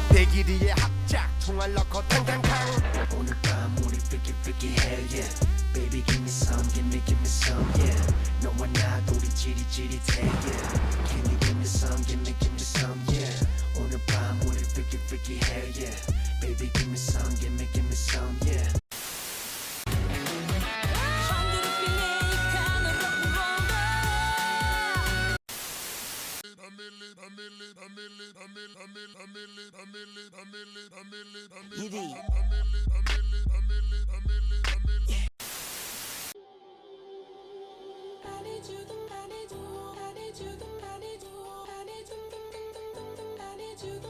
대기리에 합작 총알 넣고 탕탕탕. 오늘 밤 우리 freaky freaky hell yeah. Baby give me some, give me some yeah. 너와 나 우리 찌릿찌릿해 yeah. Can you give me some, give me some yeah. 오늘 밤 우리 freaky freaky hell yeah. Baby give me some, give me some yeah. I need you.